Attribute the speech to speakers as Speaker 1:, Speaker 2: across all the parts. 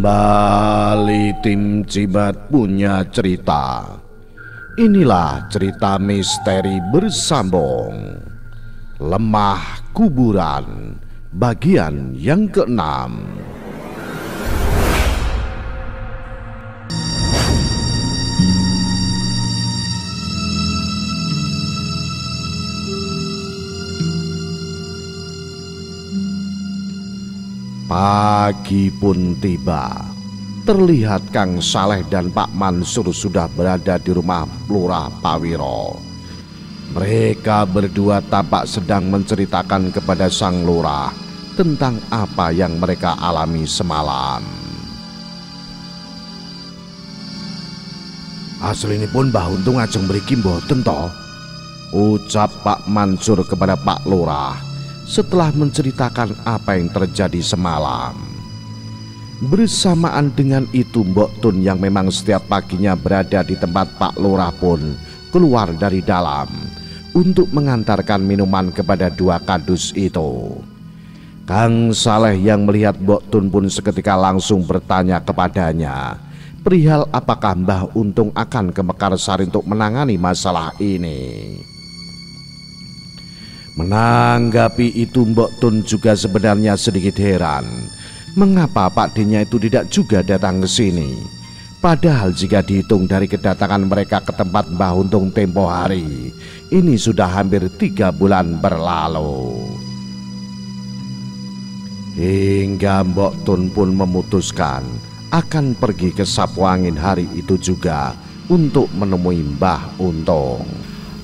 Speaker 1: Kembali tim Cibat punya cerita. Inilah cerita misteri bersambung Lemah Kuburan bagian yang ke-6. Pagi pun tiba. Terlihat Kang Saleh dan Pak Mansur sudah berada di rumah Lurah Pawiro. Mereka berdua tampak sedang menceritakan kepada sang lurah tentang apa yang mereka alami semalam. "Aslinipun Mbah Untung ajeng mriki mboten to?" ucap Pak Mansur kepada Pak Lurah setelah menceritakan apa yang terjadi semalam. Bersamaan dengan itu Mbok Tun yang memang setiap paginya berada di tempat Pak Lurah pun keluar dari dalam untuk mengantarkan minuman kepada dua kadus itu. Kang Saleh yang melihat Mbok Tun pun seketika langsung bertanya kepadanya perihal apakah Mbah Untung akan ke Mekarsari untuk menangani masalah ini. Menanggapi itu Mbok Tun juga sebenarnya sedikit heran mengapa Pak D-nya itu tidak juga datang ke sini. Padahal jika dihitung dari kedatangan mereka ke tempat Mbah Untung tempo hari, ini sudah hampir 3 bulan berlalu. Hingga Mbok Tun pun memutuskan akan pergi ke Sapuangin hari itu juga untuk menemui Mbah Untung.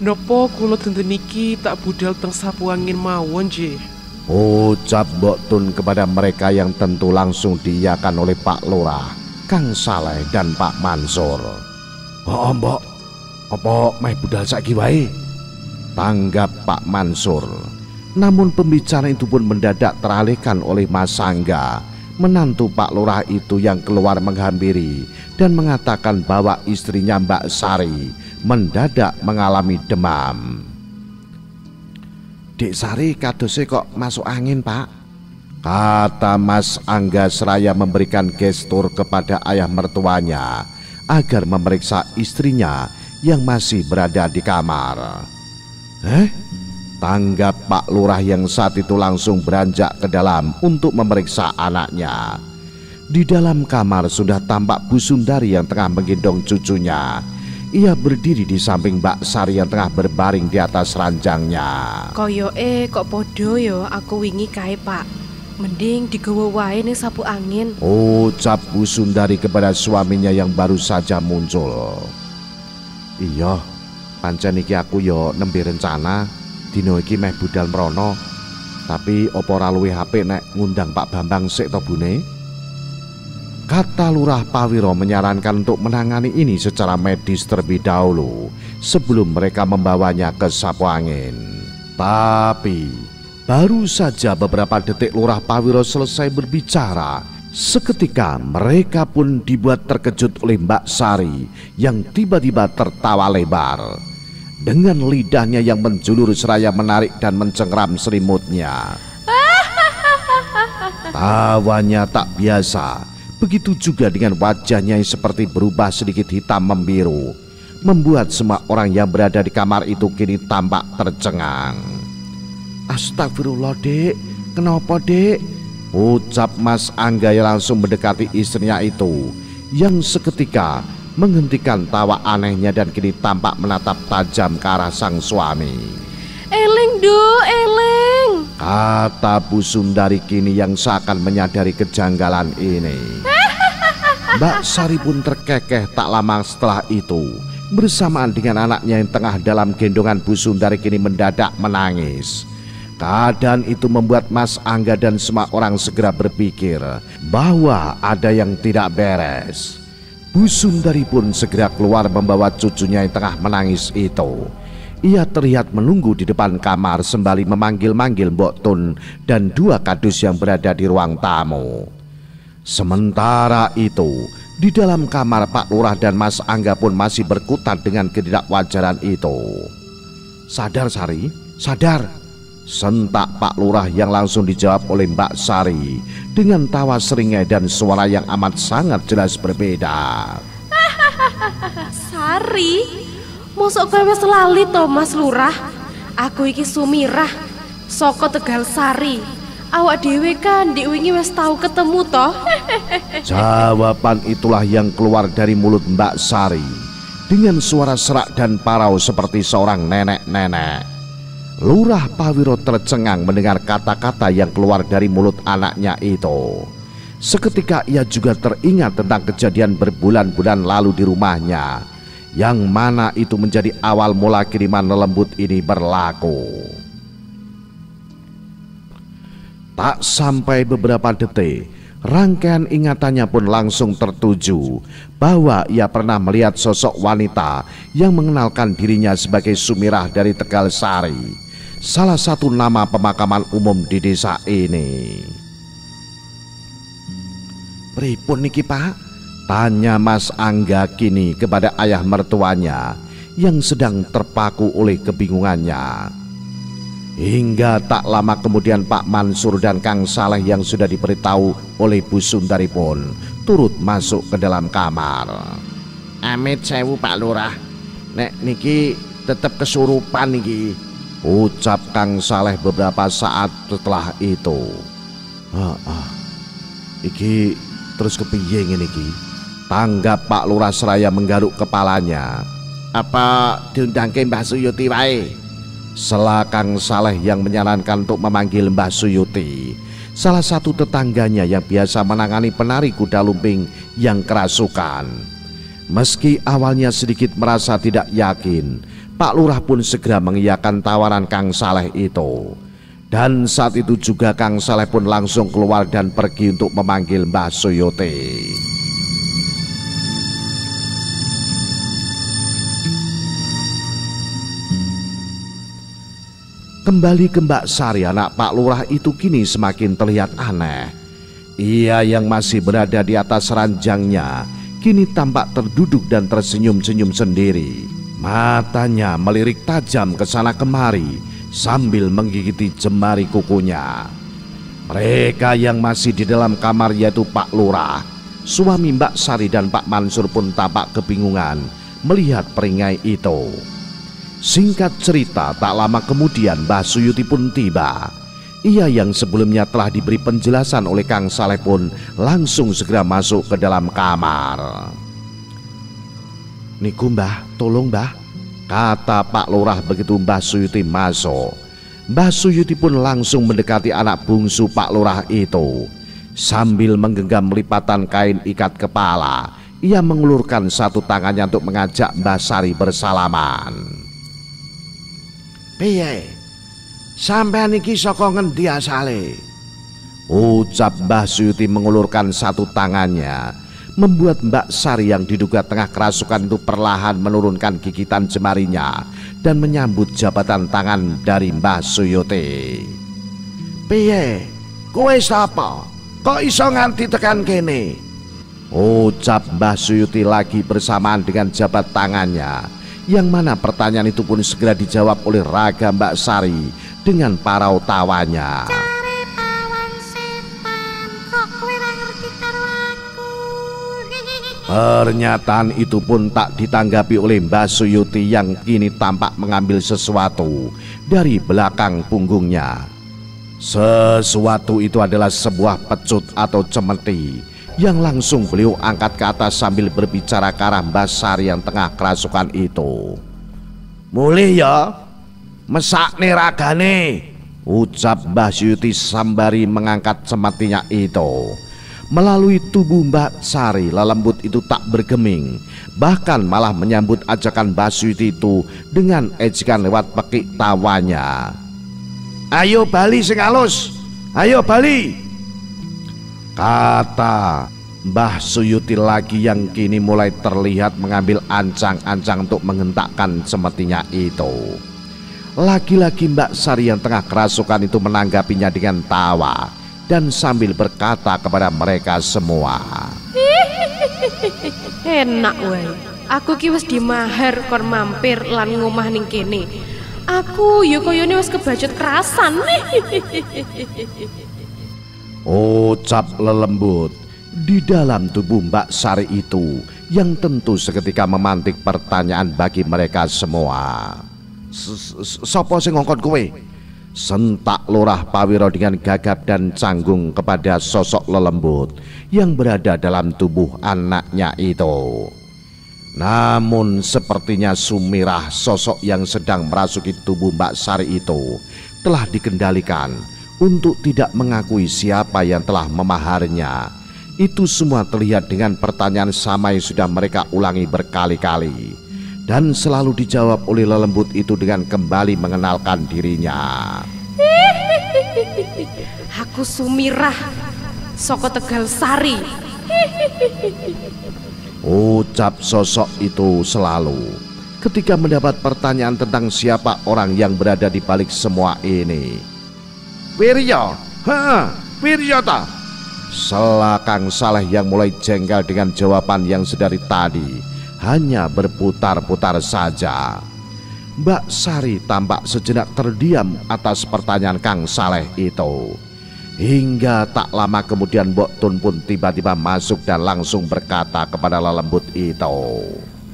Speaker 2: "Nopo kula dinten niki tak budal teng Sapuangin mawon nggih,"
Speaker 1: ucap Mbok Tun kepada mereka yang tentu langsung diiyakan oleh Pak Lurah, Kang Saleh dan Pak Mansur. "Oh Mbok, apa meh budal saiki wae?" tanggap Pak Mansur. Namun pembicaraan itu pun mendadak teralihkan oleh Mas Sangga, menantu Pak Lurah itu yang keluar menghampiri dan mengatakan bahwa istrinya Mbak Sari mendadak mengalami demam. "Dek Sari kadose kok masuk angin Pak," kata Mas Angga seraya memberikan gestur kepada ayah mertuanya agar memeriksa istrinya yang masih berada di kamar. Tanggap Pak Lurah yang saat itu langsung beranjak ke dalam untuk memeriksa anaknya. Di dalam kamar sudah tampak Bu Sundari yang tengah menggendong cucunya. Ia berdiri di samping Mbak Sari yang tengah berbaring di atas ranjangnya.
Speaker 3: "Koyoke kok podo yo aku wingi kae Pak. Mending digawa wae ning sapu angin,"
Speaker 1: ucap Bu Sundari kepada suaminya yang baru saja muncul. "Iya, pancen iki aku yo nembe rencana dino iki meh budal mrono. Tapi apa ora luwih apik nek ngundang Pak Bambang sik to Bune?" Kata Lurah Pawiro menyarankan untuk menangani ini secara medis terlebih dahulu sebelum mereka membawanya ke Sapuangin. Tapi baru saja beberapa detik Lurah Pawiro selesai berbicara, seketika mereka pun dibuat terkejut oleh Mbak Sari yang tiba-tiba tertawa lebar. Dengan lidahnya yang menjulur seraya menarik dan mencengkram selimutnya. Tawanya tak biasa. Begitu juga dengan wajahnya yang seperti berubah sedikit hitam membiru, membuat semua orang yang berada di kamar itu kini tampak tercengang. "Astagfirullah Dek, kenapa Dek?" ucap Mas Angga yang langsung mendekati istrinya itu, yang seketika menghentikan tawa anehnya dan kini tampak menatap tajam ke arah sang suami.
Speaker 3: "Eling do, eling,"
Speaker 1: kata Bu Sundari kini yang seakan menyadari kejanggalan ini. Mbak Sari pun terkekeh tak lama setelah itu. Bersamaan dengan anaknya yang tengah dalam gendongan Bu Sundari kini mendadak menangis. Keadaan itu membuat Mas Angga dan semua orang segera berpikir bahwa ada yang tidak beres. Bu Sundari pun segera keluar membawa cucunya yang tengah menangis itu. Ia terlihat menunggu di depan kamar sembari memanggil-manggil Mbok Tun dan dua kadus yang berada di ruang tamu. Sementara itu, di dalam kamar Pak Lurah dan Mas Angga pun masih berkutat dengan ketidakwajaran itu. "Sadar Sari, sadar!" sentak Pak Lurah yang langsung dijawab oleh Mbak Sari dengan tawa seringai dan suara yang amat sangat jelas berbeda.
Speaker 3: Sari, mosok kowe wis lali to Mas Lurah? Aku iki Sumirah, saka Tegal Sari. Awak dhewe kan ndek wingi wis tau ketemu toh?
Speaker 1: Jawaban itulah yang keluar dari mulut Mbak Sari dengan suara serak dan parau seperti seorang nenek-nenek. Lurah Pawiro tercengang mendengar kata-kata yang keluar dari mulut anaknya itu. Seketika ia juga teringat tentang kejadian berbulan-bulan lalu di rumahnya, yang mana itu menjadi awal mula kiriman lelembut ini berlaku. Tak sampai beberapa detik, rangkaian ingatannya pun langsung tertuju bahwa ia pernah melihat sosok wanita yang mengenalkan dirinya sebagai Sumirah dari Tegal Sari, salah satu nama pemakaman umum di desa ini. "Pripun niki Pak?" tanya Mas Angga kini kepada ayah mertuanya yang sedang terpaku oleh kebingungannya. Hingga tak lama kemudian Pak Mansur dan Kang Saleh yang sudah diberitahu oleh Bu Sundari pun turut masuk ke dalam kamar. "Amit sewu Pak Lurah, nek niki tetep kesurupan niki," ucap Kang Saleh beberapa saat setelah itu. Iki terus kepiye ngene iki?" tanggap Pak Lurah seraya menggaruk kepalanya. "Apa diundangke Mbah Suyuti wae?" Sela Kang Saleh yang menyarankan untuk memanggil Mbah Suyuti, salah satu tetangganya yang biasa menangani penari kuda lumping yang kerasukan. Meski awalnya sedikit merasa tidak yakin, Pak Lurah pun segera mengiyakan tawaran Kang Saleh itu. Dan saat itu juga Kang Saleh pun langsung keluar dan pergi untuk memanggil Mbah Suyuti. Kembali ke Mbak Sari, anak Pak Lurah itu kini semakin terlihat aneh. Ia yang masih berada di atas ranjangnya kini tampak terduduk dan tersenyum-senyum sendiri. Matanya melirik tajam ke sana kemari sambil menggigiti jemari kukunya. Mereka yang masih di dalam kamar yaitu Pak Lurah, suami Mbak Sari dan Pak Mansur pun tampak kebingungan melihat peringai itu. Singkat cerita, tak lama kemudian Mbah Suyuti pun tiba. Ia yang sebelumnya telah diberi penjelasan oleh Kang Saleh pun langsung segera masuk ke dalam kamar. "Niku Mbah, tolong Mbah," kata Pak Lurah begitu Mbah Suyuti masuk. Mbah Suyuti pun langsung mendekati anak bungsu Pak Lurah itu. Sambil menggenggam lipatan kain ikat kepala, ia mengulurkan satu tangannya untuk mengajak Mbah Sari bersalaman. "Piye? Sampean iki saka ngendi asale?" ucap Mbah Suyuti mengulurkan satu tangannya, membuat Mbak Sari yang diduga tengah kerasukan itu perlahan menurunkan gigitan jemarinya dan menyambut jabatan tangan dari Mbah Suyuti. "Piye? Kowe sapa? Kok iso nganti tekan kene?" ucap Mbah Suyuti lagi bersamaan dengan jabat tangannya, yang mana pertanyaan itu pun segera dijawab oleh raga Mbak Sari dengan parau tawanya.
Speaker 4: "Cari pawan setan, kok kowe ora ngerti karo aku?"
Speaker 1: Pernyataan itu pun tak ditanggapi oleh Mbah Suyuti yang kini tampak mengambil sesuatu dari belakang punggungnya. Sesuatu itu adalah sebuah pecut atau cemeti yang langsung beliau angkat ke atas sambil berbicara ke arah Mbah Sari yang tengah kerasukan itu. "Mulih ya, mesakne ragane," ucap Mbah Suyuti sambari mengangkat cemetinya itu. Melalui tubuh Mbak Sari, lelembut itu tak bergeming, bahkan malah menyambut ajakan Mbah Suyuti itu dengan ejekan lewat pekik tawanya. "Ayo bali sing alus, ayo bali," kata Mbah Suyuti lagi yang kini mulai terlihat mengambil ancang-ancang untuk menghentakkan cemetinya itu. Lagi-lagi Mbak Sari yang tengah kerasukan itu menanggapinya dengan tawa dan sambil berkata kepada mereka semua,
Speaker 3: Enak wae. Aku ki wis dimahar kon mampir lan ngomah ning kene. Aku ya koyone wis kebacut kerasan.
Speaker 1: Ucap lelembut di dalam tubuh Mbak Sari itu yang tentu seketika memantik pertanyaan bagi mereka semua. Sopo sing ngongkon kowe? Sentak Lurah Pawiro dengan gagap dan canggung kepada sosok lelembut yang berada dalam tubuh anaknya itu. Namun sepertinya Sumirah, sosok yang sedang merasuki tubuh Mbak Sari itu, telah dikendalikan untuk tidak mengakui siapa yang telah memaharnya. Itu semua terlihat dengan pertanyaan sama yang sudah mereka ulangi berkali-kali, dan selalu dijawab oleh lelembut itu dengan kembali mengenalkan dirinya.
Speaker 3: Aku Sumirah, saka Tegal Sari.
Speaker 1: Ucap sosok itu selalu ketika mendapat pertanyaan tentang siapa orang yang berada di balik semua ini. Wirya, Wirya ta? Sela Kang Saleh yang mulai jengkel dengan jawaban yang sedari tadi hanya berputar-putar saja. Mbak Sari tampak sejenak terdiam atas pertanyaan Kang Saleh itu. Hingga tak lama kemudian Mbok Tun pun tiba-tiba masuk dan langsung berkata kepada lelembut itu.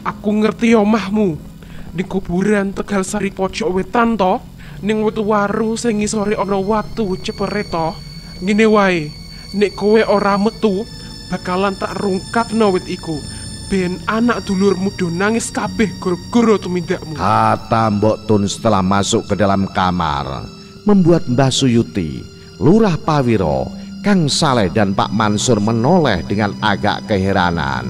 Speaker 2: Aku ngerti omahmu. Di kuburan Tegal Sari pojok wetan to. Ning wetu warung sing ngisore ana watu cepere to. Ngene wae, nek kowe ora metu, bakalan tak rungkapno wit iku. Ben anak dulurmu do nangis kabeh gara-gara tumindakmu.
Speaker 1: Kata Mbok Tun setelah masuk ke dalam kamar, membuat Mbah Suyuti, Lurah Pawiro, Kang Saleh dan Pak Mansur menoleh dengan agak keheranan.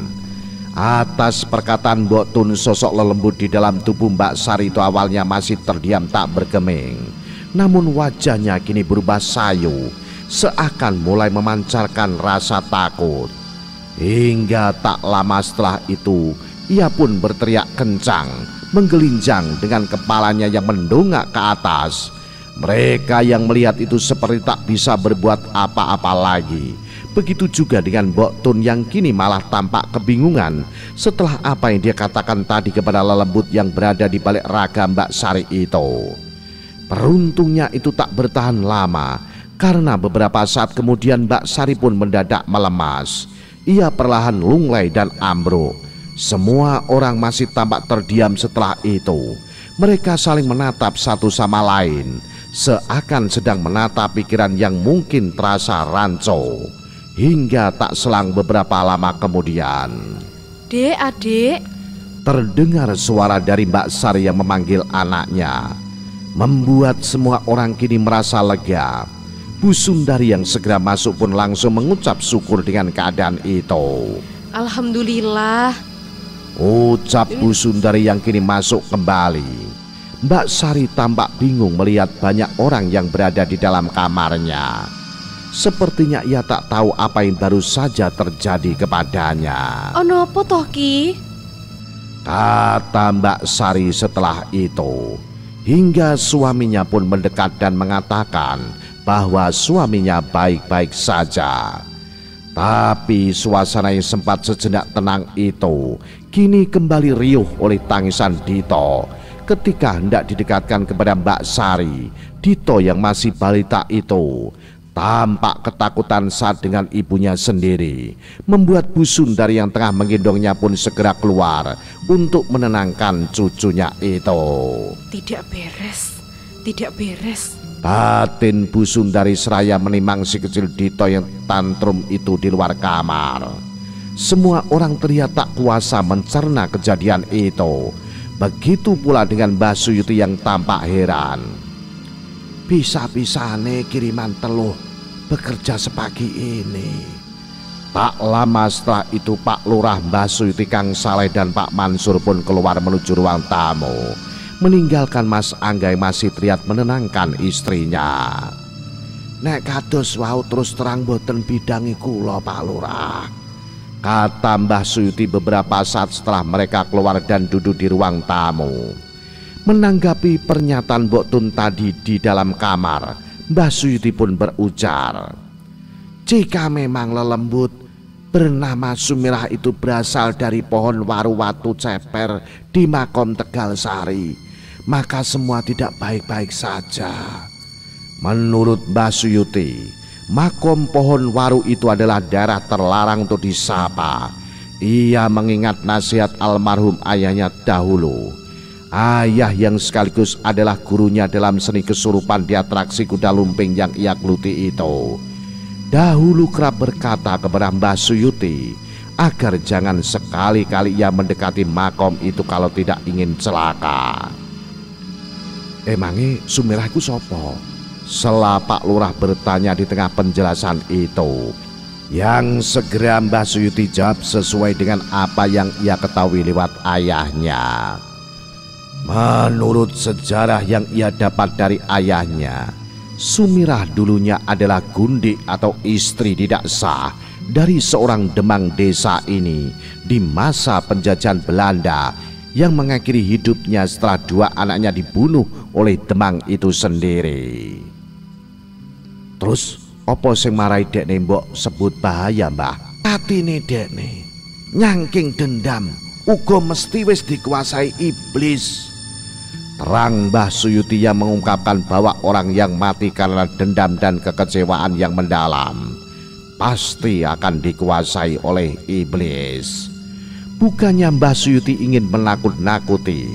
Speaker 1: Atas perkataan Mbok Tun, sosok lelembut di dalam tubuh Mbak Sari itu awalnya masih terdiam tak bergeming. Namun wajahnya kini berubah sayu, seakan mulai memancarkan rasa takut. Hingga tak lama setelah itu, ia pun berteriak kencang, menggelinjang dengan kepalanya yang mendongak ke atas. Mereka yang melihat itu seperti tak bisa berbuat apa-apa lagi. Begitu juga dengan Mbok Tun yang kini malah tampak kebingungan setelah apa yang dia katakan tadi kepada lelembut yang berada di balik raga Mbak Sari itu. Beruntungnya itu tak bertahan lama, karena beberapa saat kemudian Mbak Sari pun mendadak melemas. Ia perlahan lunglai dan ambruk. Semua orang masih tampak terdiam setelah itu. Mereka saling menatap satu sama lain, seakan sedang menatap pikiran yang mungkin terasa rancu. Hingga tak selang beberapa lama kemudian,
Speaker 3: Dek, adik,
Speaker 1: terdengar suara dari Mbak Sari yang memanggil anaknya, membuat semua orang kini merasa lega. Bu Sundari yang segera masuk pun langsung mengucap syukur dengan keadaan itu.
Speaker 3: Alhamdulillah.
Speaker 1: Ucap Bu Sundari yang kini masuk kembali. Mbak Sari tampak bingung melihat banyak orang yang berada di dalam kamarnya. Sepertinya ia tak tahu apa yang baru saja terjadi kepadanya.
Speaker 3: Ono apa toh Ki?
Speaker 1: Kata Mbak Sari setelah itu. Hingga suaminya pun mendekat dan mengatakan bahwa suaminya baik-baik saja. Tapi suasana yang sempat sejenak tenang itu kini kembali riuh oleh tangisan Dito ketika hendak didekatkan kepada Mbak Sari. Dito yang masih balita itu tampak ketakutan saat dengan ibunya sendiri, membuat Bu Sundari yang tengah menggendongnya pun segera keluar untuk menenangkan cucunya itu.
Speaker 3: Tidak beres, tidak beres.
Speaker 1: Batin Bu Sundari seraya menimang si kecil Dito yang tantrum itu di luar kamar. Semua orang terlihat tak kuasa mencerna kejadian itu. Begitu pula dengan Mbah Suyuti yang tampak heran. Bisa-bisane kiriman teluh bekerja sepagi ini. Tak lama setelah itu Pak Lurah, Mbah Suyuti, Kang Saleh dan Pak Mansur pun keluar menuju ruang tamu, meninggalkan Mas Angga yang masih teriak menenangkan istrinya. Nek kados wau terus terang boten bidangi kula Pak Lurah, kata Mbah Suyuti beberapa saat setelah mereka keluar dan duduk di ruang tamu. Menanggapi pernyataan Mbok Tun tadi di dalam kamar, Mbah Suyuti pun berujar, jika memang lelembut bernama Sumirah itu berasal dari pohon waru-watu ceper di makom Tegal Sari, maka semua tidak baik-baik saja. Menurut Mbah Suyuti, makom pohon waru itu adalah daerah terlarang untuk disapa. Ia mengingat nasihat almarhum ayahnya dahulu. Ayah yang sekaligus adalah gurunya dalam seni kesurupan di atraksi kuda lumping yang ia geluti itu. Dahulu kerap berkata kepada Mbah Suyuti agar jangan sekali-kali ia mendekati makom itu kalau tidak ingin celaka. Emangnya Sumirah iku sapa? Sela Pak Lurah bertanya di tengah penjelasan itu, yang segera Mbah Suyuti jawab sesuai dengan apa yang ia ketahui lewat ayahnya. Menurut sejarah yang ia dapat dari ayahnya, Sumirah dulunya adalah gundik atau istri tidak sah dari seorang demang desa ini di masa penjajahan Belanda yang mengakhiri hidupnya setelah dua anaknya dibunuh oleh demang itu sendiri. Terus apa sing marai dekne mbok sebut bahaya, Mbah? Atine dekne nyangking dendam uga mesti wis dikuasai iblis. Terang Mbah Suyuti yang mengungkapkan bahwa orang yang mati karena dendam dan kekecewaan yang mendalam pasti akan dikuasai oleh iblis. Bukannya Mbah Suyuti ingin menakut-nakuti,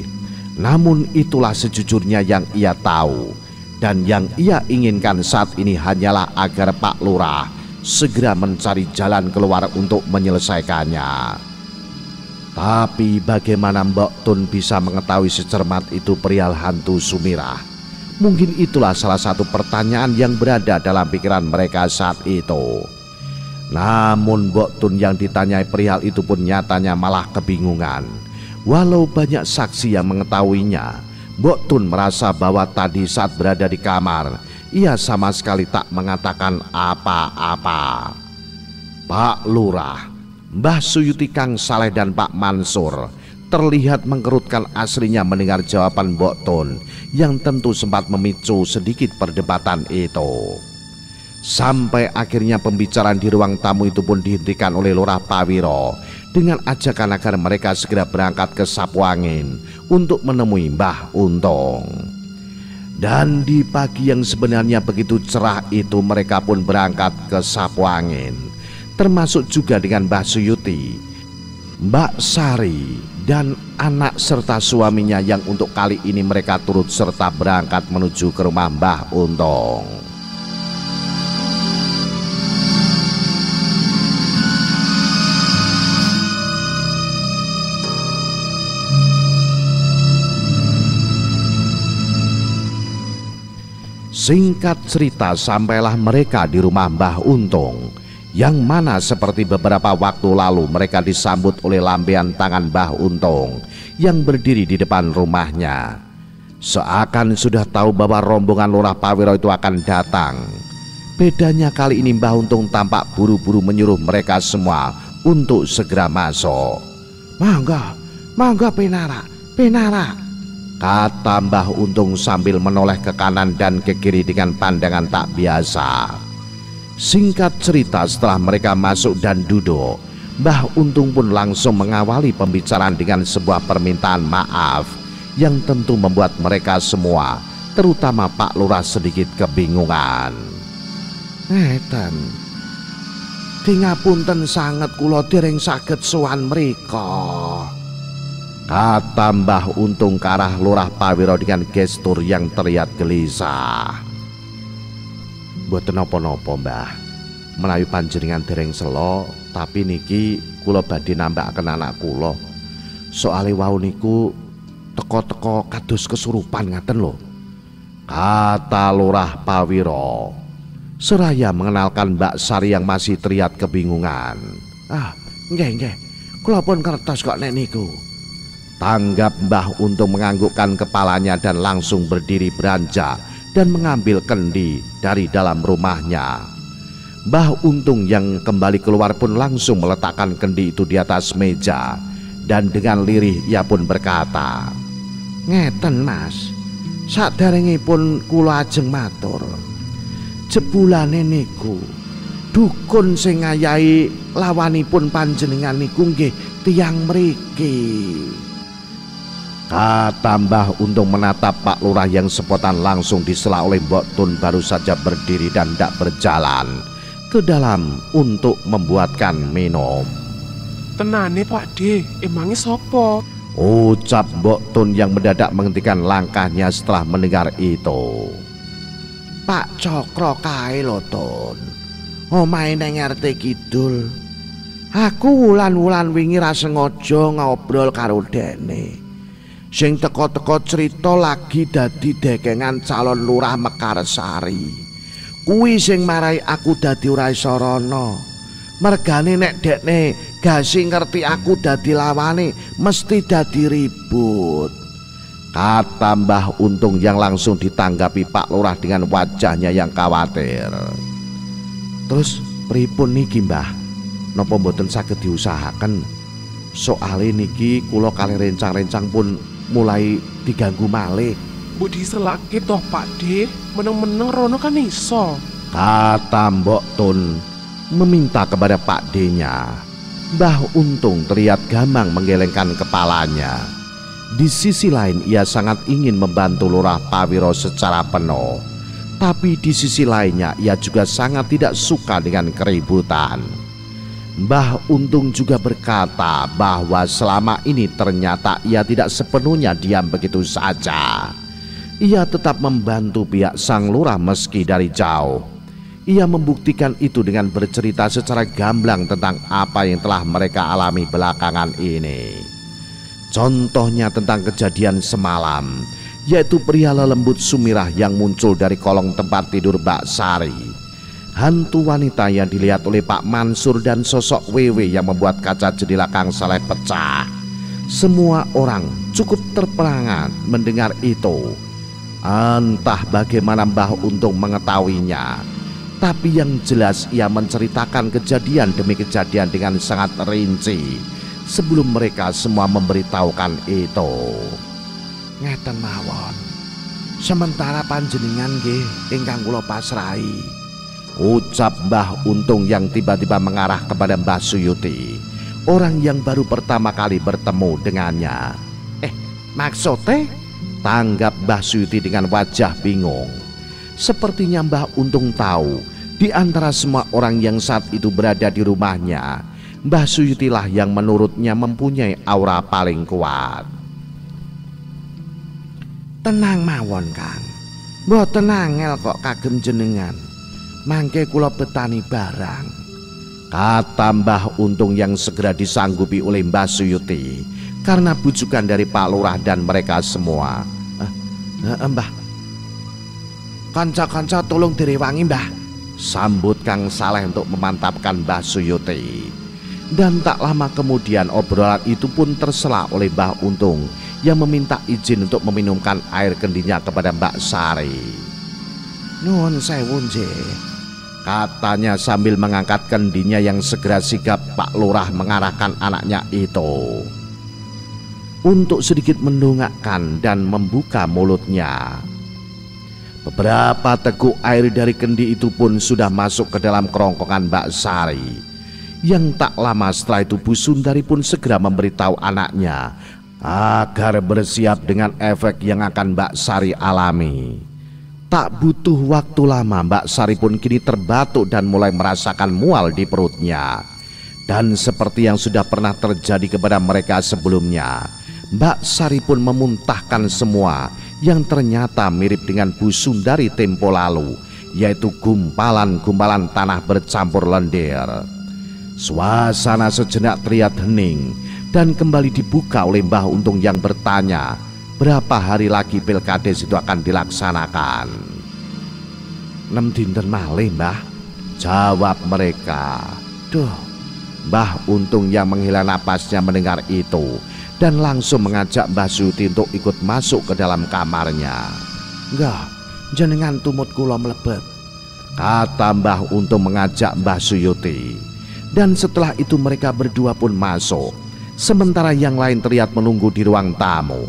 Speaker 1: namun itulah sejujurnya yang ia tahu, dan yang ia inginkan saat ini hanyalah agar Pak Lurah segera mencari jalan keluar untuk menyelesaikannya. Tapi bagaimana Mbok Tun bisa mengetahui secermat itu perihal hantu Sumirah? Mungkin itulah salah satu pertanyaan yang berada dalam pikiran mereka saat itu. Namun Mbok Tun yang ditanyai perihal itu pun nyatanya malah kebingungan. Walau banyak saksi yang mengetahuinya, Mbok Tun merasa bahwa tadi saat berada di kamar, ia sama sekali tak mengatakan apa-apa. Pak Lurah, Mbah Suyuti, Kang Saleh dan Pak Mansur terlihat mengkerutkan aslinya mendengar jawaban Mbok Tun yang tentu sempat memicu sedikit perdebatan itu. Sampai akhirnya pembicaraan di ruang tamu itu pun dihentikan oleh Lurah Pawiro dengan ajakan agar mereka segera berangkat ke Sapuangin untuk menemui Mbah Untung. Dan di pagi yang sebenarnya begitu cerah itu mereka pun berangkat ke Sapuangin, termasuk juga dengan Mbah Suyuti, Mbak Sari, dan anak serta suaminya yang untuk kali ini mereka turut serta berangkat menuju ke rumah Mbah Untung. Singkat cerita, sampailah mereka di rumah Mbah Untung, yang mana seperti beberapa waktu lalu mereka disambut oleh lambaian tangan Mbah Untung yang berdiri di depan rumahnya. Seakan sudah tahu bahwa rombongan Lurah Pawiro itu akan datang. Bedanya kali ini Mbah Untung tampak buru-buru menyuruh mereka semua untuk segera masuk. Mangga, mangga penara, penara, kata Mbah Untung sambil menoleh ke kanan dan ke kiri dengan pandangan tak biasa. Singkat cerita, setelah mereka masuk dan duduk, Mbah Untung pun langsung mengawali pembicaraan dengan sebuah permintaan maaf yang tentu membuat mereka semua, terutama Pak Lurah, sedikit kebingungan. Ngeten, dingapunten sanget kula dereng saged sowan mrika, kata Mbah Untung ke arah Lurah Pawiro dengan gestur yang terlihat gelisah. Mboten napa-napa, Mbah. Menawi panjenengan dereng selo, tapi niki kula badhe nambahaken anak kula. Soale wau niku teko-teko kados kesurupan ngaten lho, kata Lurah Pawiro seraya mengenalkan Mbak Sari yang masih terlihat kebingungan. Ah, nggih, kula pun kertos kok nek niku, tanggap Mbah Untung menganggukkan kepalanya dan langsung berdiri beranjak dan mengambil kendi dari dalam rumahnya. Mbah Untung yang kembali keluar pun langsung meletakkan kendi itu di atas meja, dan dengan lirih ia pun berkata, "Ngeten Mas, saderengipun kula ajeng matur, jebulane niku dukun sing ngayahi lawanipun panjenengan niku nggih tiyang mriki." Kata Mbah Untung menatap Pak Lurah yang spontan langsung disela oleh Mbok Tun baru saja berdiri dan tidak berjalan ke dalam untuk membuatkan minum.
Speaker 2: Tenane Pak D, emangnya sopo?
Speaker 1: Ucap Mbok Tun yang mendadak menghentikan langkahnya setelah mendengar itu. Pak Cokro kae lho Tun, omahe nang RT Kidul. Aku wulan-wulan wingi ra sengaja ngobrol karo dene. Sing teko-teko cerita lagi dadi dekengan calon lurah Mekarsari. Kuwi sing marai aku dadi ora iso rono. Mergane nek dekne gasi ngerti aku dadi lawane mesti dadi ribut. Kata Mbah Untung yang langsung ditanggapi Pak Lurah dengan wajahnya yang khawatir. Terus pripun niki Mbah? Napa mboten saged diusahaken? Soale niki kula kali rencang-rencang pun mulai diganggu malih.
Speaker 2: Mbok diselake toh Pak D, meneng-meneng rono kan iso.
Speaker 1: Kata Mbok Tun meminta kepada Pak D-nya. Mbah Untung terlihat gamang menggelengkan kepalanya. Di sisi lain ia sangat ingin membantu Lurah Pawiro secara penuh. Tapi di sisi lainnya ia juga sangat tidak suka dengan keributan. Mbah Untung juga berkata bahwa selama ini ternyata ia tidak sepenuhnya diam begitu saja. Ia tetap membantu pihak sang lurah meski dari jauh. Ia membuktikan itu dengan bercerita secara gamblang tentang apa yang telah mereka alami belakangan ini. Contohnya tentang kejadian semalam, yaitu pria lembut Sumirah yang muncul dari kolong tempat tidur Mbak Sari. Hantu wanita yang dilihat oleh Pak Mansur dan sosok Wewe yang membuat kaca jendela Kang Saleh pecah. Semua orang cukup terperangat mendengar itu. Entah bagaimana Mbah Untung mengetahuinya, tapi yang jelas ia menceritakan kejadian demi kejadian dengan sangat rinci sebelum mereka semua memberitahukan itu. Ngeten mawon. Sementara panjenengan nggih ingkang kula pasrahi, ucap Mbah Untung yang tiba-tiba mengarah kepada Mbah Suyuti, orang yang baru pertama kali bertemu dengannya. Maksudnya? Tanggap Mbah Suyuti dengan wajah bingung. Sepertinya Mbah Untung tahu di antara semua orang yang saat itu berada di rumahnya, Mbah Suyuti lah yang menurutnya mempunyai aura paling kuat. Tenang mawon Kang, mboten angel kok kagem jenengan. Mangke kula betani barang, kata Mbah Untung yang segera disanggupi oleh Mbah Suyuti karena bujukan dari Pak Lurah dan mereka semua. Mbah, kanca-kanca tolong direwangi Mbah, sambut Kang Saleh untuk memantapkan Mbah Suyuti. Dan tak lama kemudian obrolan itu pun tersela oleh Mbah Untung yang meminta izin untuk meminumkan air kendinya kepada Mbak Sari. Nuwun sewu nggih, katanya sambil mengangkat kendinya yang segera sigap Pak Lurah mengarahkan anaknya itu untuk sedikit mendongakkan dan membuka mulutnya. Beberapa teguk air dari kendi itu pun sudah masuk ke dalam kerongkongan Mbak Sari. Yang tak lama setelah itu Bu Sundari pun segera memberitahu anaknya agar bersiap dengan efek yang akan Mbak Sari alami. Tak butuh waktu lama Mbak Sari pun kini terbatuk dan mulai merasakan mual di perutnya. Dan seperti yang sudah pernah terjadi kepada mereka sebelumnya, Mbak Sari pun memuntahkan semua yang ternyata mirip dengan Bu Sundari tempo lalu, yaitu gumpalan-gumpalan tanah bercampur lendir. Suasana sejenak terlihat hening dan kembali dibuka oleh Mbah Untung yang bertanya berapa hari lagi Pilkades itu akan dilaksanakan. 6 dinten malih Mbah, jawab mereka. Duh, Mbah Untung yang menghela napasnya mendengar itu dan langsung mengajak Mbah Suyuti untuk ikut masuk ke dalam kamarnya. Enggak, jenengan tumut kula mlebet, kata Mbah Untung mengajak Mbah Suyuti. Dan setelah itu mereka berdua pun masuk, sementara yang lain terlihat menunggu di ruang tamu.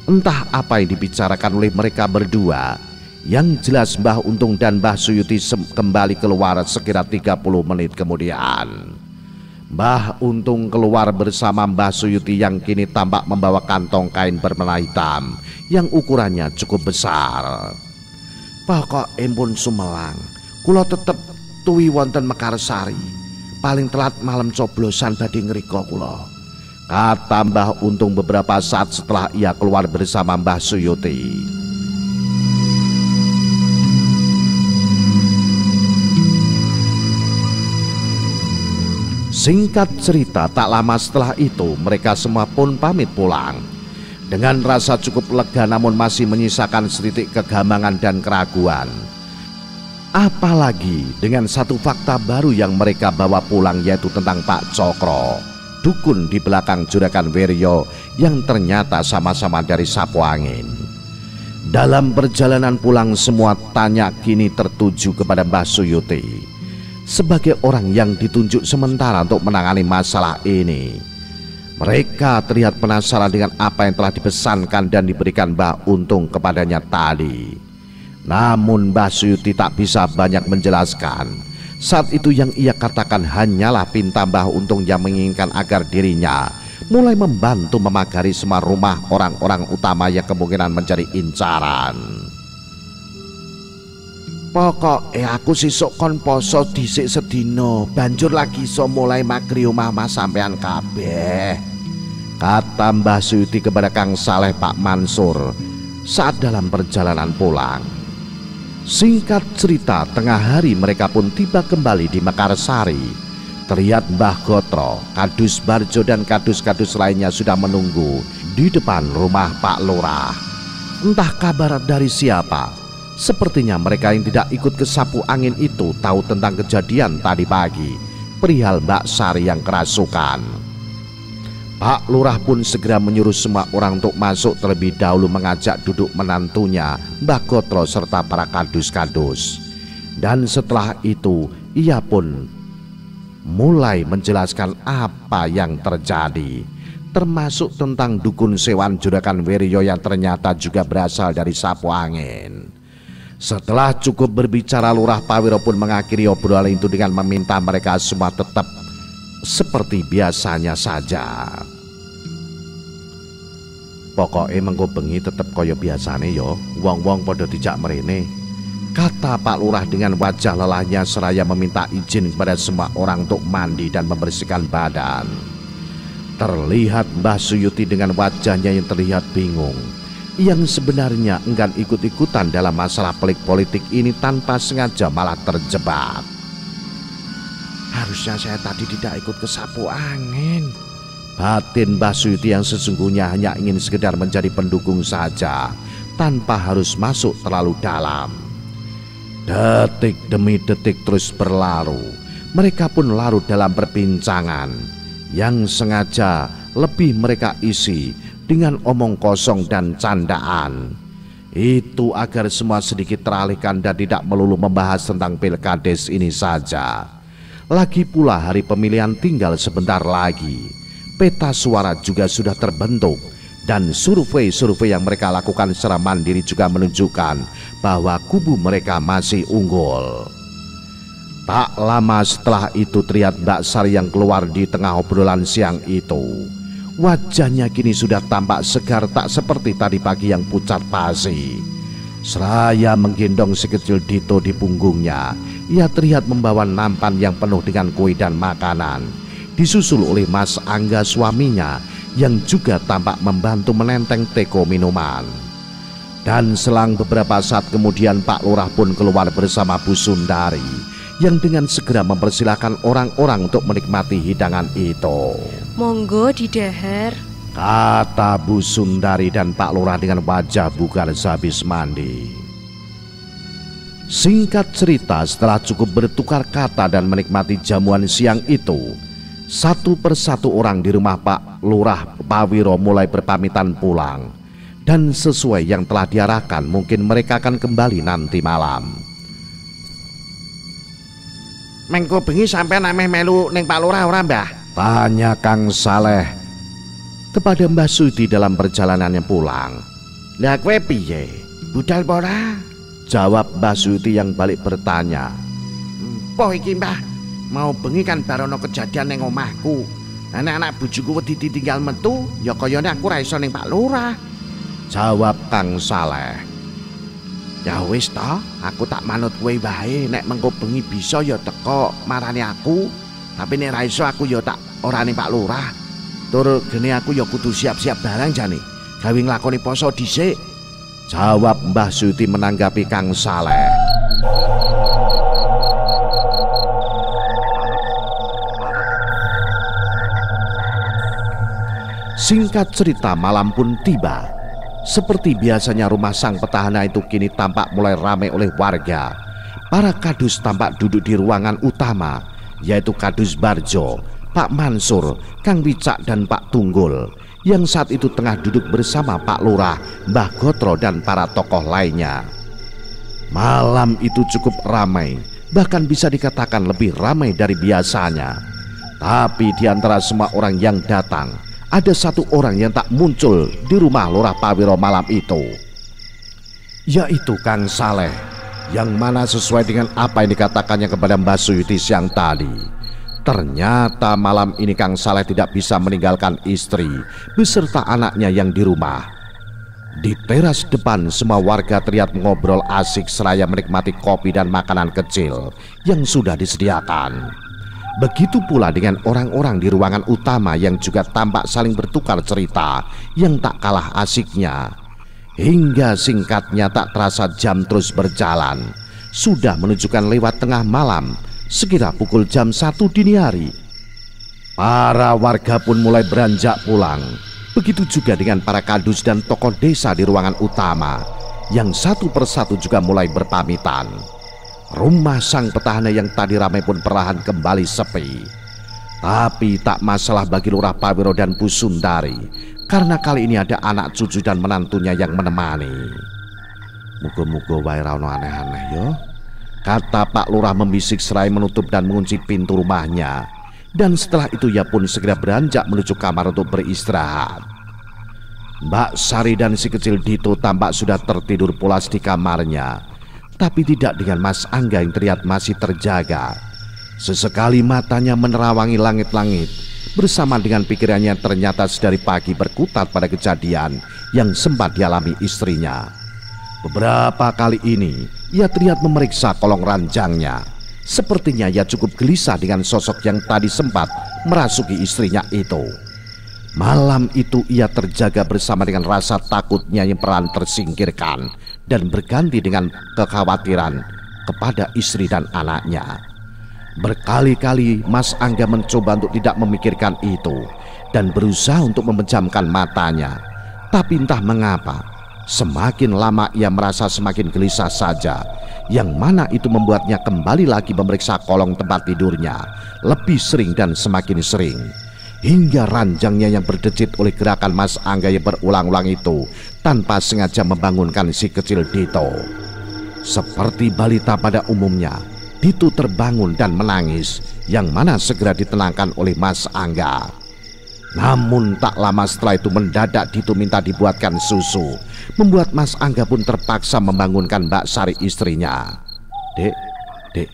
Speaker 1: Entah apa yang dibicarakan oleh mereka berdua. Yang jelas Mbah Untung dan Mbah Suyuti kembali keluar sekira 30 menit kemudian. Mbah Untung keluar bersama Mbah Suyuti yang kini tampak membawa kantong kain berwarna hitam yang ukurannya cukup besar. "Pokokipun pun sumelang, kula tetep tuwi wonten Mekarsari. Paling telat malam coblosan badhe ngrika kula," kata Mbah Untung beberapa saat setelah ia keluar bersama Mbah Suyuti. Singkat cerita, tak lama setelah itu mereka semua pun pamit pulang. Dengan rasa cukup lega namun masih menyisakan setitik kegambangan dan keraguan. Apalagi dengan satu fakta baru yang mereka bawa pulang, yaitu tentang Pak Cokro, dukun di belakang Juragan Wiryo yang ternyata sama-sama dari Sapuangin. Dalam perjalanan pulang semua tanya kini tertuju kepada Mbah Suyuti sebagai orang yang ditunjuk sementara untuk menangani masalah ini. Mereka terlihat penasaran dengan apa yang telah dipesankan dan diberikan Mbah Untung kepadanya tadi. Namun Mbah Suyuti tak bisa banyak menjelaskan. Saat itu yang ia katakan hanyalah pinta Mbah Untung yang menginginkan agar dirinya mulai membantu memagari semua rumah orang-orang utama yang kemungkinan menjadi incaran. "Pokoke aku sesuk kon poso dhisik sedina, banjur lagi iso mulai magri omah sampean kabeh," kata Mbah Suyuti kepada Kang Saleh Pak Mansur saat dalam perjalanan pulang. Singkat cerita, tengah hari mereka pun tiba kembali di Mekarsari. Terlihat Mbah Gotro, Kadus Barjo dan kadus-kadus lainnya sudah menunggu di depan rumah Pak Lurah. Entah kabar dari siapa. Sepertinya mereka yang tidak ikut ke Sapuangin itu tahu tentang kejadian tadi pagi perihal Mbak Sari yang kerasukan. Pak Lurah pun segera menyuruh semua orang untuk masuk terlebih dahulu, mengajak duduk menantunya Mbah Gotro serta para kadus-kadus. Dan setelah itu ia pun mulai menjelaskan apa yang terjadi, termasuk tentang dukun sewaan Juragan Wiryo yang ternyata juga berasal dari Sapuangin. Setelah cukup berbicara, Lurah Pawiro pun mengakhiri obrolan itu dengan meminta mereka semua tetap seperti biasanya saja. "Pokoknya mengko bengi tetep kaya biasane yo, wong-wong podo dijak mrene," kata Pak Lurah dengan wajah lelahnya seraya meminta izin kepada semua orang untuk mandi dan membersihkan badan. Terlihat Mbah Suyuti dengan wajahnya yang terlihat bingung, yang sebenarnya enggan ikut-ikutan dalam masalah pelik politik ini, tanpa sengaja malah terjebak. "Harusnya saya tadi tidak ikut ke Sapuangin," batin Mbah Suyuti yang sesungguhnya hanya ingin sekedar menjadi pendukung saja tanpa harus masuk terlalu dalam. Detik demi detik terus berlalu. Mereka pun larut dalam perbincangan yang sengaja lebih mereka isi dengan omong kosong dan candaan. Itu agar semua sedikit teralihkan dan tidak melulu membahas tentang pilkades ini saja. Lagi pula hari pemilihan tinggal sebentar lagi. Peta suara juga sudah terbentuk, dan survei-survei yang mereka lakukan secara mandiri juga menunjukkan bahwa kubu mereka masih unggul. Tak lama setelah itu terlihat Mbak Sari yang keluar di tengah obrolan siang itu. Wajahnya kini sudah tampak segar, tak seperti tadi pagi yang pucat pasi. Seraya menggendong si kecil Dito di punggungnya, ia terlihat membawa nampan yang penuh dengan kue dan makanan, disusul oleh Mas Angga suaminya yang juga tampak membantu menenteng teko minuman. Dan selang beberapa saat kemudian Pak Lurah pun keluar bersama Bu Sundari yang dengan segera mempersilahkan orang-orang untuk menikmati hidangan itu.
Speaker 3: "Monggo didahar,"
Speaker 1: kata Bu Sundari dan Pak Lurah dengan wajah bugar sehabis mandi. Singkat cerita, setelah cukup bertukar kata dan menikmati jamuan siang itu, satu persatu orang di rumah Pak Lurah Pawiro mulai berpamitan pulang. Dan sesuai yang telah diarahkan, mungkin mereka akan kembali nanti malam.
Speaker 5: "Mengko bengi sampean ameh melu ning Pak Lurah ora, Mbah?"
Speaker 1: tanya Kang Saleh kepada Mbah Suyuti dalam perjalanannya pulang.
Speaker 5: "Lah kowe piye? Budal apa ora?"
Speaker 1: jawab Mbah Suyuti yang balik bertanya.
Speaker 5: "Poh iki, Mbah. Mau bengi kan barono kejadian ning omahku. Anak-anak bojoku wedi ditinggal metu, ya kayane aku ra iso ning Pak Lurah.
Speaker 1: Jawab Kang Saleh.
Speaker 5: Ya wis ta, aku tak manut kowe wae, nek mengko bengi bisa ya teko marani aku. Tapi nek ra iso aku ya tak ora ning Pak Lurah. Tur gene aku ya kudu siap-siap barang jane, gawe nglakoni poso dhisik.
Speaker 1: Jawab Mbah Suti menanggapi Kang Saleh. Singkat cerita, malam pun tiba. Seperti biasanya rumah sang petahana itu kini tampak mulai ramai oleh warga. Para kadus tampak duduk di ruangan utama, yaitu Kadus Barjo, Pak Mansur, Kang Wicak dan Pak Tunggul, yang saat itu tengah duduk bersama Pak Lurah, Mbah Gotro dan para tokoh lainnya. Malam itu cukup ramai, bahkan bisa dikatakan lebih ramai dari biasanya. Tapi di antara semua orang yang datang, ada satu orang yang tak muncul di rumah Lurah Pawiro malam itu, yaitu Kang Saleh, yang mana sesuai dengan apa yang dikatakannya kepada Mbah Suyuti siang tadi. Ternyata malam ini Kang Saleh tidak bisa meninggalkan istri beserta anaknya yang di rumah. Di teras depan semua warga terlihat mengobrol asik seraya menikmati kopi dan makanan kecil yang sudah disediakan. Begitu pula dengan orang-orang di ruangan utama yang juga tampak saling bertukar cerita yang tak kalah asiknya. Hingga singkatnya tak terasa jam terus berjalan. Sudah menunjukkan lewat tengah malam, sekira pukul jam 1 dini hari. Para warga pun mulai beranjak pulang. Begitu juga dengan para kadus dan tokoh desa di ruangan utama, yang satu persatu juga mulai berpamitan. Rumah sang petahana yang tadi ramai pun perlahan kembali sepi. Tapi tak masalah bagi Lurah Pawiro dan Bu Sundari, karena kali ini ada anak cucu dan menantunya yang menemani. Muga-muga wae ra ono aneh-aneh yo, kata Pak Lurah membisik seraya menutup dan mengunci pintu rumahnya. Dan setelah itu ia pun segera beranjak menuju kamar untuk beristirahat. Mbak Sari dan si kecil Dito tampak sudah tertidur pulas di kamarnya. Tapi tidak dengan Mas Angga yang terlihat masih terjaga. Sesekali matanya menerawangi langit-langit, bersama dengan pikirannya ternyata sedari pagi berkutat pada kejadian yang sempat dialami istrinya. Beberapa kali ini ia terlihat memeriksa kolong ranjangnya. Sepertinya ia cukup gelisah dengan sosok yang tadi sempat merasuki istrinya itu. Malam itu ia terjaga bersama dengan rasa takutnya yang perlahan tersingkirkan dan berganti dengan kekhawatiran kepada istri dan anaknya. Berkali-kali Mas Angga mencoba untuk tidak memikirkan itu dan berusaha untuk memejamkan matanya. Tapi entah mengapa, semakin lama ia merasa semakin gelisah saja, yang mana itu membuatnya kembali lagi memeriksa kolong tempat tidurnya lebih sering dan semakin sering. Hingga ranjangnya yang berdecit oleh gerakan Mas Angga yang berulang-ulang itu tanpa sengaja membangunkan si kecil Dito. Seperti balita pada umumnya, Dito terbangun dan menangis, yang mana segera ditenangkan oleh Mas Angga. Namun tak lama setelah itu mendadak Dito minta dibuatkan susu, membuat Mas Angga pun terpaksa membangunkan Mbak Sari istrinya. Dek,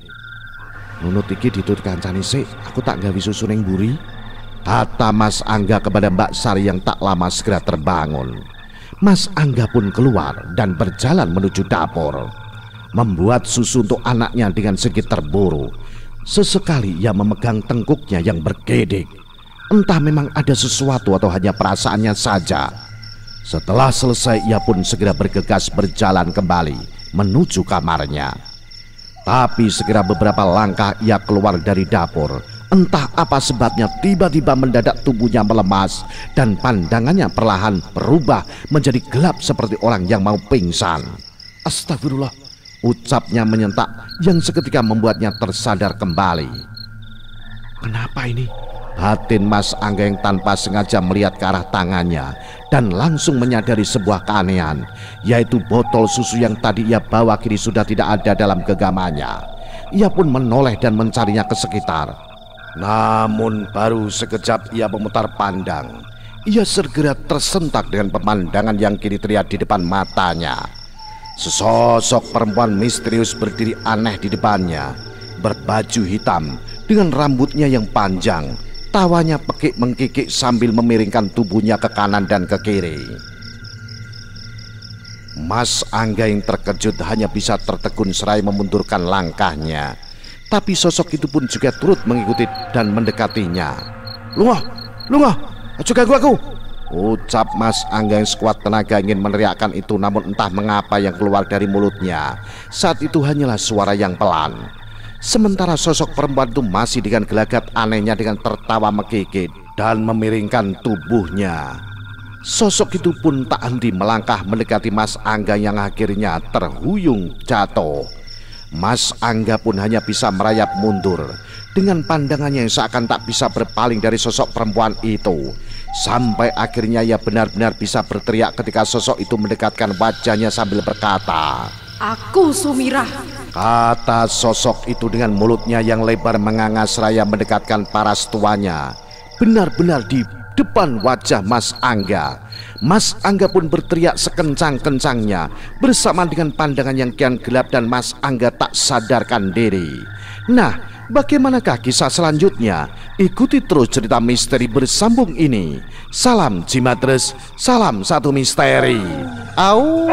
Speaker 1: nunut iki Dito kancani sik, aku tak gawe susu ning mburi, kata Mas Angga kepada Mbak Sari yang tak lama segera terbangun. Mas Angga pun keluar dan berjalan menuju dapur, membuat susu untuk anaknya dengan sedikit terburu. Sesekali ia memegang tengkuknya yang berkedek. Entah memang ada sesuatu atau hanya perasaannya saja. Setelah selesai ia pun segera bergegas berjalan kembali menuju kamarnya. Tapi segera beberapa langkah ia keluar dari dapur. Entah apa sebabnya tiba-tiba mendadak tubuhnya melemas dan pandangannya perlahan berubah menjadi gelap seperti orang yang mau pingsan. Astagfirullah, ucapnya menyentak yang seketika membuatnya tersadar kembali. Kenapa ini? Batin Mas Angga yang tanpa sengaja melihat ke arah tangannya dan langsung menyadari sebuah keanehan, yaitu botol susu yang tadi ia bawa kini sudah tidak ada dalam genggamannya. Ia pun menoleh dan mencarinya ke sekitar. Namun baru sekejap ia memutar pandang, ia segera tersentak dengan pemandangan yang kini terlihat di depan matanya. Sesosok perempuan misterius berdiri aneh di depannya, berbaju hitam dengan rambutnya yang panjang. Tawanya pekik mengkikik sambil memiringkan tubuhnya ke kanan dan ke kiri. Mas Angga yang terkejut hanya bisa tertegun seraya memundurkan langkahnya. Tapi sosok itu pun juga turut mengikuti dan mendekatinya. Lunga, aja ganggu aku, ucap Mas Angga yang sekuat tenaga ingin meneriakkan itu, namun entah mengapa yang keluar dari mulutnya saat itu hanyalah suara yang pelan. Sementara sosok perempuan itu masih dengan gelagat anehnya dengan tertawa mekikik dan memiringkan tubuhnya. Sosok itu pun tak henti melangkah mendekati Mas Angga yang akhirnya terhuyung jatuh. Mas Angga pun hanya bisa merayap mundur dengan pandangannya yang seakan tak bisa berpaling dari sosok perempuan itu. Sampai akhirnya ia benar-benar bisa berteriak ketika sosok itu mendekatkan wajahnya sambil berkata,
Speaker 3: "Aku Sumirah,"
Speaker 1: kata sosok itu dengan mulutnya yang lebar menganga seraya mendekatkan paras tuanya benar-benar di depan wajah Mas Angga. Mas Angga pun berteriak sekencang-kencangnya bersama dengan pandangan yang kian gelap dan Mas Angga tak sadarkan diri. Nah, bagaimanakah kisah selanjutnya? Ikuti terus cerita misteri bersambung ini. Salam Jimatres, salam satu misteri. Au.